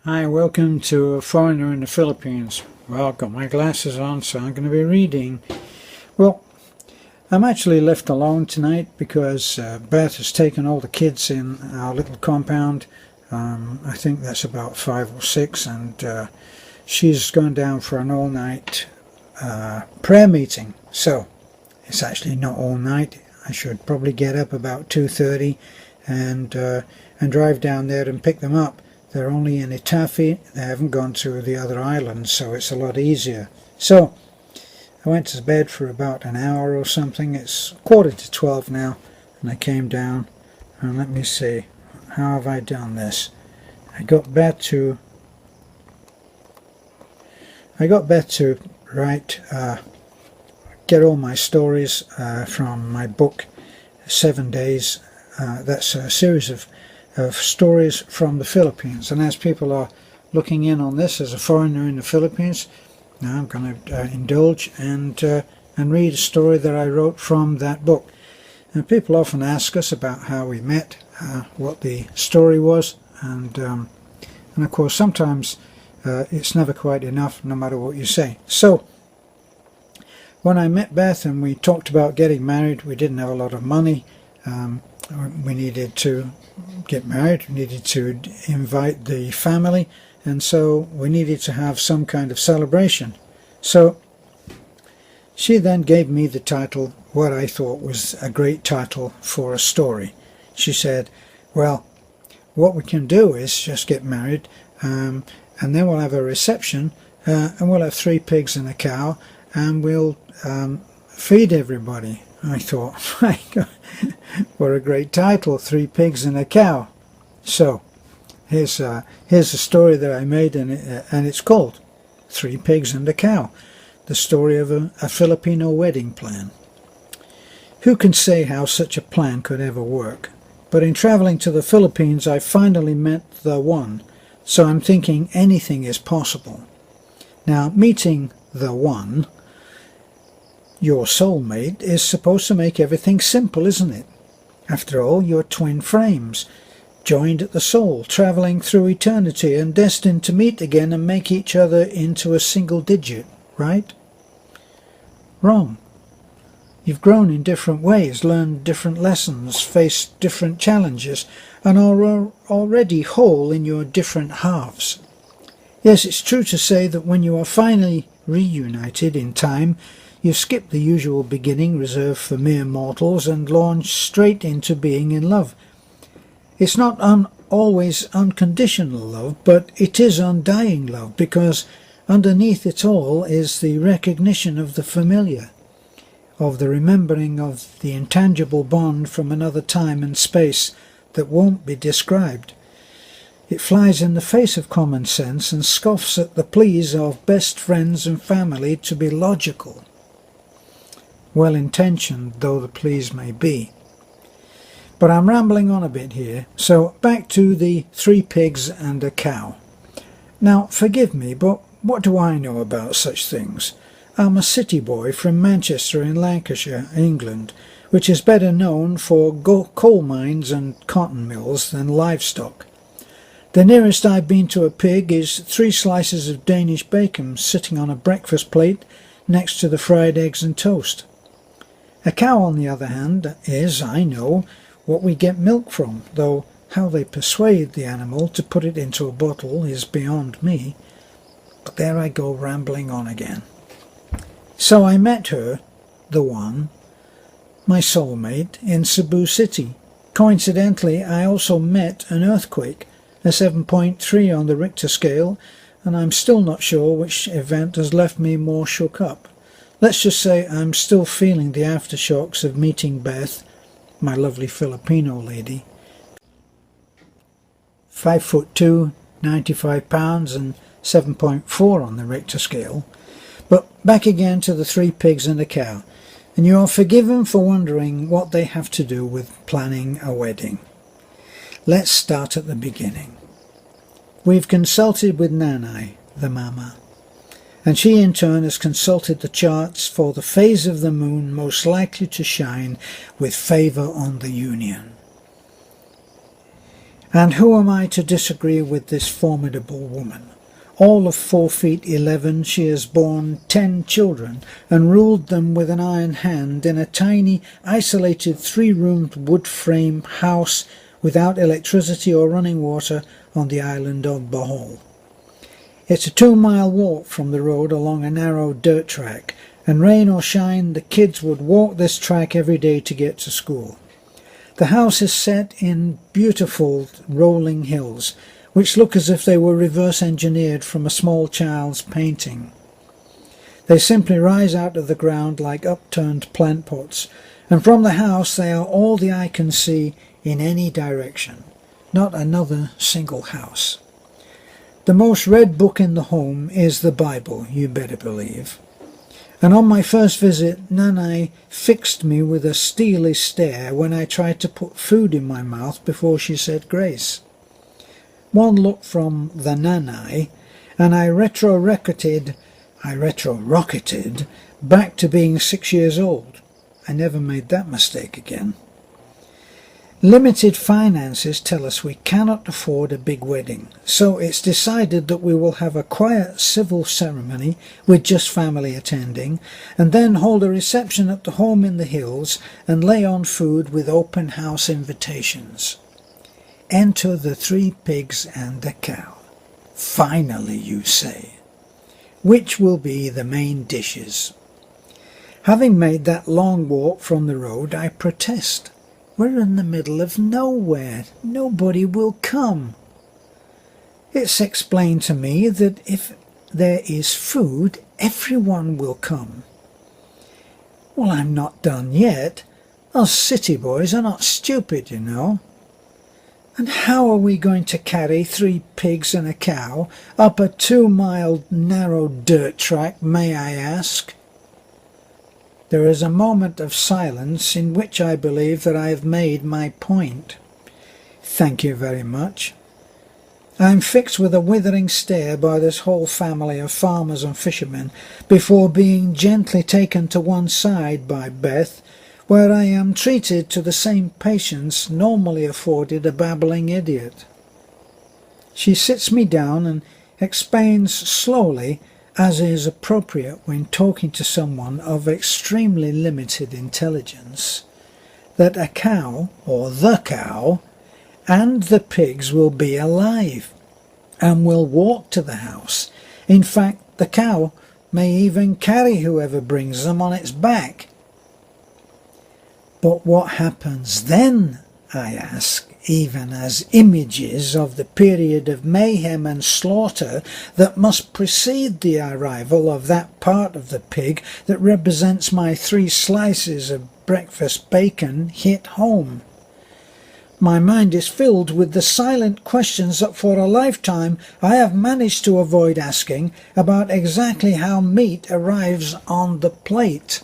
Hi, welcome to A Foreigner in the Philippines. Well, I've got my glasses on, so I'm going to be reading. Well, I'm actually left alone tonight because Beth has taken all the kids in our little compound. I think that's about 5 or 6, and she's gone down for an all-night prayer meeting. So, it's actually not all night. I should probably get up about 2:30 and drive down there and pick them up. They're only in Itafi, they haven't gone to the other islands, so it's a lot easier. So, I went to bed for about an hour or something. It's 11:45 now, and I came down, and let me see, how have I done this? I got Beth to write, get all my stories from my book, 7 Days. That's a series of stories from the Philippines, and as people are looking in on this as a foreigner in the Philippines, now I'm going to indulge and read a story that I wrote from that book. And people often ask us about how we met, what the story was, and of course sometimes it's never quite enough no matter what you say. So when I met Beth and we talked about getting married, we didn't have a lot of money. We needed to get married, we needed to invite the family, and so we needed to have some kind of celebration. So she then gave me the title, what I thought was a great title for a story. She said, well, what we can do is just get married, and then we'll have a reception, and we'll have 3 pigs and a cow, and we'll feed everybody. I thought, my God, what a great title, 3 pigs and a cow. So, here's a story that I made, and it's called 3 Pigs and a Cow, the story of a Filipino wedding plan. Who can say how such a plan could ever work? But in traveling to the Philippines, I finally met the one, so I'm thinking anything is possible. Now, meeting the one, your soulmate, is supposed to make everything simple, isn't it? After all, you're twin frames, joined at the soul, travelling through eternity and destined to meet again and make each other into a single digit, right? Wrong. You've grown in different ways, learned different lessons, faced different challenges, and are already whole in your different halves. Yes, it's true to say that when you are finally reunited in time, you skip the usual beginning reserved for mere mortals and launch straight into being in love. It's not always unconditional love, but it is undying love, because underneath it all is the recognition of the familiar, of the remembering of the intangible bond from another time and space that won't be described. It flies in the face of common sense and scoffs at the pleas of best friends and family to be logical, well-intentioned though the pleas may be. But I'm rambling on a bit here, so back to the 3 pigs and a cow. Now, forgive me, but what do I know about such things? I'm a city boy from Manchester in Lancashire, England, which is better known for coal mines and cotton mills than livestock. The nearest I've been to a pig is 3 slices of Danish bacon sitting on a breakfast plate next to the fried eggs and toast. A cow, on the other hand, is, I know, what we get milk from, though how they persuade the animal to put it into a bottle is beyond me. But there I go rambling on again. So I met her, the one, my soulmate, in Cebu City. Coincidentally, I also met an earthquake, a 7.3 on the Richter scale, and I'm still not sure which event has left me more shook up. Let's just say I'm still feeling the aftershocks of meeting Beth, my lovely Filipino lady. 5'2", 95 pounds and 7.4 on the Richter scale. But back again to the 3 pigs and a cow, and you are forgiven for wondering what they have to do with planning a wedding. Let's start at the beginning. We've consulted with Nanay, the mama, and she in turn has consulted the charts for the phase of the moon most likely to shine with favour on the union. And who am I to disagree with this formidable woman? All of 4 feet 11, she has borne 10 children and ruled them with an iron hand in a tiny, isolated 3-roomed wood frame house without electricity or running water on the island of Bohol. It's a 2-mile walk from the road along a narrow dirt track, and rain or shine, the kids would walk this track every day to get to school. The house is set in beautiful rolling hills, which look as if they were reverse engineered from a small child's painting. They simply rise out of the ground like upturned plant pots, and from the house they are all the eye can see in any direction, not another single house. The most read book in the home is the Bible, you better believe. And on my first visit, Nanai fixed me with a steely stare when I tried to put food in my mouth before she said grace. One look from the Nanai, and I retro-rocketed back to being 6 years old. I never made that mistake again. Limited finances tell us we cannot afford a big wedding, so it's decided that we will have a quiet civil ceremony with just family attending, and then hold a reception at the home in the hills and lay on food with open house invitations. Enter the 3 pigs and a cow. Finally, you say. Which will be the main dishes? Having made that long walk from the road, I protest. We're in the middle of nowhere. Nobody will come. It's explained to me that if there is food, everyone will come. Well, I'm not done yet. Us city boys are not stupid, you know. And how are we going to carry 3 pigs and a cow up a 2-mile narrow dirt track, may I ask? There is a moment of silence in which I believe that I have made my point. Thank you very much. I am fixed with a withering stare by this whole family of farmers and fishermen before being gently taken to one side by Beth, where I am treated to the same patience normally afforded a babbling idiot. She sits me down and explains slowly, as is appropriate when talking to someone of extremely limited intelligence, that a cow, or the cow, and the pigs will be alive and will walk to the house. In fact, the cow may even carry whoever brings them on its back. But what happens then, I ask, even as images of the period of mayhem and slaughter that must precede the arrival of that part of the pig that represents my 3 slices of breakfast bacon hit home? My mind is filled with the silent questions that for a lifetime I have managed to avoid asking about exactly how meat arrives on the plate.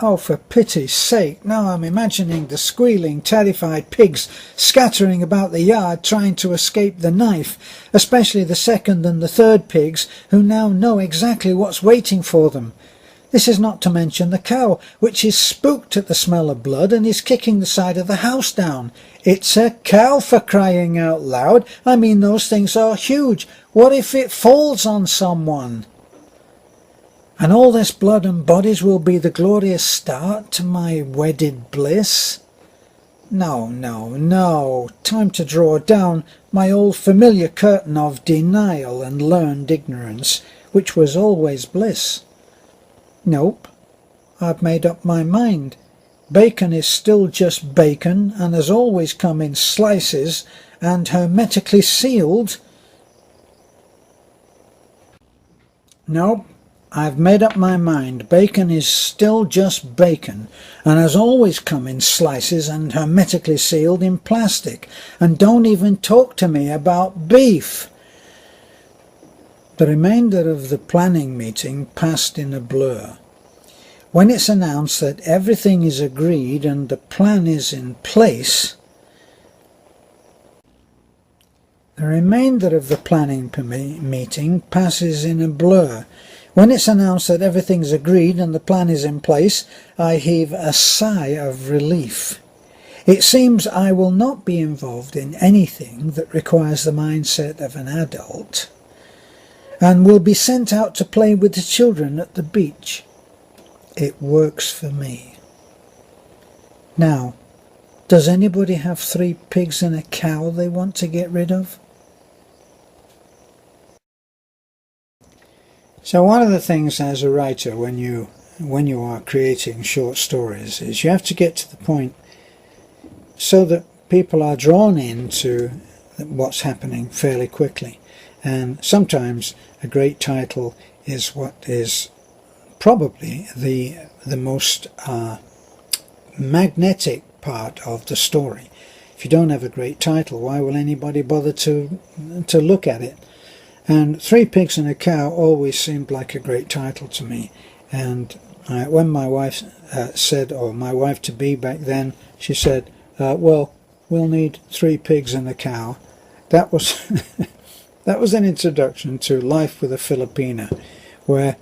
Oh, for pity's sake, now I'm imagining the squealing, terrified pigs scattering about the yard trying to escape the knife, especially the 2nd and the 3rd pigs, who now know exactly what's waiting for them. This is not to mention the cow, which is spooked at the smell of blood and is kicking the side of the house down. It's a cow, for crying out loud. I mean, those things are huge. What if it falls on someone? And all this blood and bodies will be the glorious start to my wedded bliss? No, no, no. Time to draw down my old familiar curtain of denial and learned ignorance, which was always bliss. Nope. I've made up my mind. Bacon is still just bacon and has always come in slices and hermetically sealed. Nope. I've made up my mind. Bacon is still just bacon and has always come in slices and hermetically sealed in plastic. And don't even talk to me about beef. The remainder of the planning meeting passed in a blur. When it's announced that everything is agreed and the plan is in place, the remainder of the planning meeting passes in a blur. When it's announced that everything's agreed and the plan is in place, I heave a sigh of relief. It seems I will not be involved in anything that requires the mindset of an adult, and will be sent out to play with the children at the beach. It works for me. Now, does anybody have 3 pigs and a cow they want to get rid of? So one of the things as a writer when you are creating short stories is you have to get to the point so that people are drawn into what's happening fairly quickly. And sometimes a great title is what is probably the most magnetic part of the story. If you don't have a great title, why will anybody bother to look at it? And 3 Pigs and a Cow always seemed like a great title to me. And when my wife said, or my wife to be back then, she said, well, we'll need 3 pigs and a cow. That was that was an introduction to life with a Filipina, where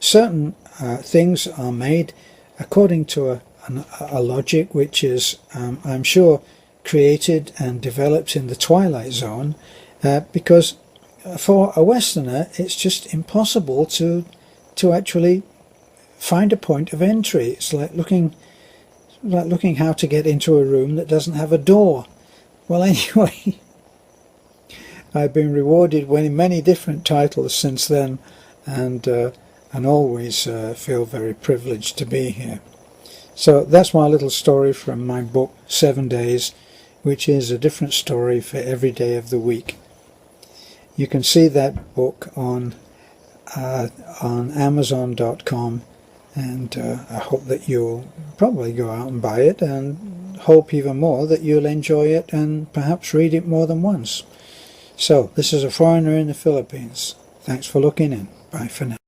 certain things are made according to a logic which is, I'm sure, created and developed in the Twilight Zone, because for a Westerner it's just impossible to actually find a point of entry. It's like looking how to get into a room that doesn't have a door. Well, anyway, I've been rewarded winning many different titles since then, and always feel very privileged to be here. So that's my little story from my book 7 Days, which is a different story for every day of the week. You can see that book on Amazon.com, and I hope that you'll probably go out and buy it, and hope even more that you'll enjoy it and perhaps read it more than once. So, this is a foreigner in the Philippines. Thanks for looking in. Bye for now.